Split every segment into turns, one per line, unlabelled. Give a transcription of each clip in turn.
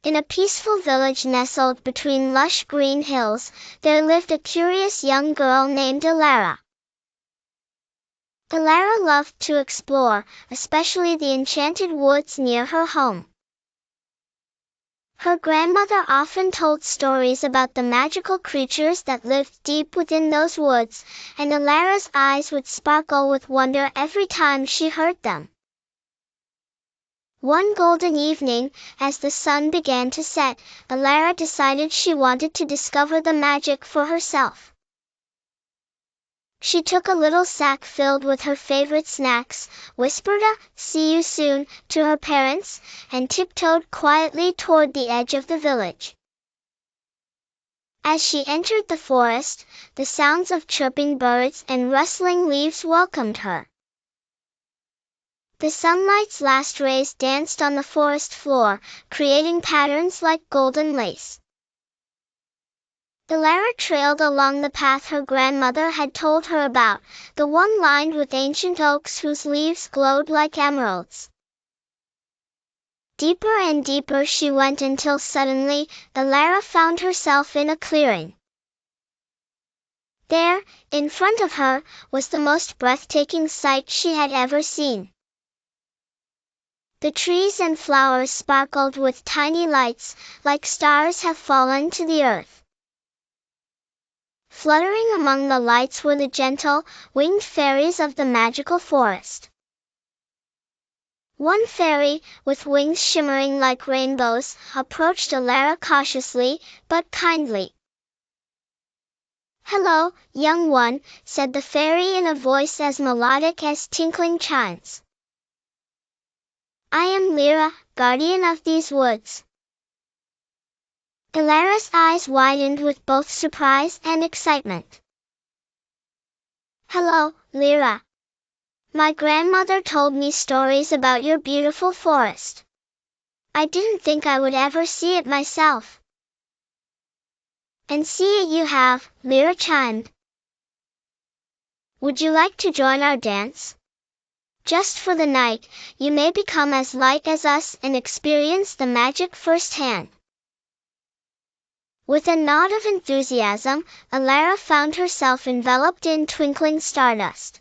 In a peaceful village nestled between lush green hills, there lived a curious young girl named Elara. Elara loved to explore, especially the enchanted woods near her home. Her grandmother often told stories about the magical creatures that lived deep within those woods, and Elara's eyes would sparkle with wonder every time she heard them. One golden evening, as the sun began to set, Elara decided she wanted to discover the magic for herself. She took a little sack filled with her favorite snacks, whispered a "see you soon" to her parents, and tiptoed quietly toward the edge of the village. As she entered the forest, the sounds of chirping birds and rustling leaves welcomed her. The sunlight's last rays danced on the forest floor, creating patterns like golden lace. Elara trailed along the path her grandmother had told her about, the one lined with ancient oaks whose leaves glowed like emeralds. Deeper and deeper she went until suddenly, Elara found herself in a clearing. There, in front of her, was the most breathtaking sight she had ever seen. The trees and flowers sparkled with tiny lights, like stars have fallen to the earth. Fluttering among the lights were the gentle, winged fairies of the magical forest. One fairy, with wings shimmering like rainbows, approached Elara cautiously, but kindly. "Hello, young one," said the fairy in a voice as melodic as tinkling chimes. "I am Lira, guardian of these woods." Elara's eyes widened with both surprise and excitement. "Hello, Lira. My grandmother told me stories about your beautiful forest. I didn't think I would ever see it myself." "And see it you have," Lira chimed. "Would you like to join our dance? Just for the night, you may become as light as us and experience the magic firsthand." With a nod of enthusiasm, Elara found herself enveloped in twinkling stardust.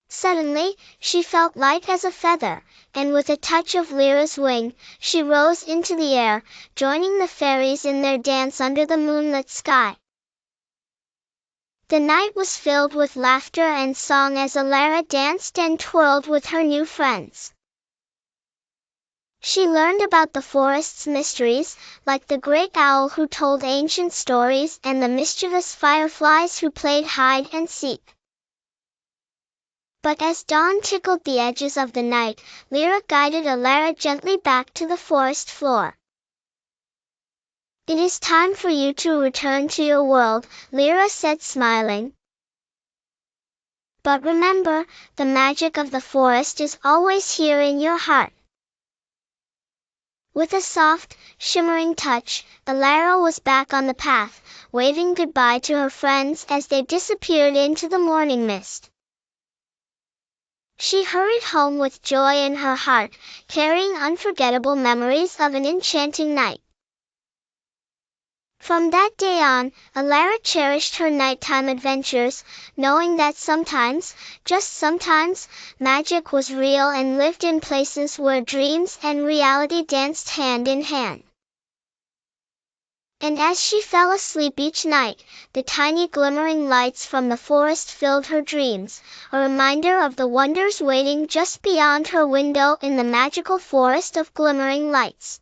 Suddenly, she felt light as a feather, and with a touch of Lyra's wing, she rose into the air, joining the fairies in their dance under the moonlit sky. The night was filled with laughter and song as Elara danced and twirled with her new friends. She learned about the forest's mysteries, like the great owl who told ancient stories and the mischievous fireflies who played hide and seek. But as dawn tickled the edges of the night, Lira guided Elara gently back to the forest floor. "It is time for you to return to your world," Lira said, smiling. "But remember, the magic of the forest is always here in your heart." With a soft, shimmering touch, Elara was back on the path, waving goodbye to her friends as they disappeared into the morning mist. She hurried home with joy in her heart, carrying unforgettable memories of an enchanting night. From that day on, Elara cherished her nighttime adventures, knowing that sometimes, just sometimes, magic was real and lived in places where dreams and reality danced hand in hand. And as she fell asleep each night, the tiny glimmering lights from the forest filled her dreams, a reminder of the wonders waiting just beyond her window in the magical forest of glimmering lights.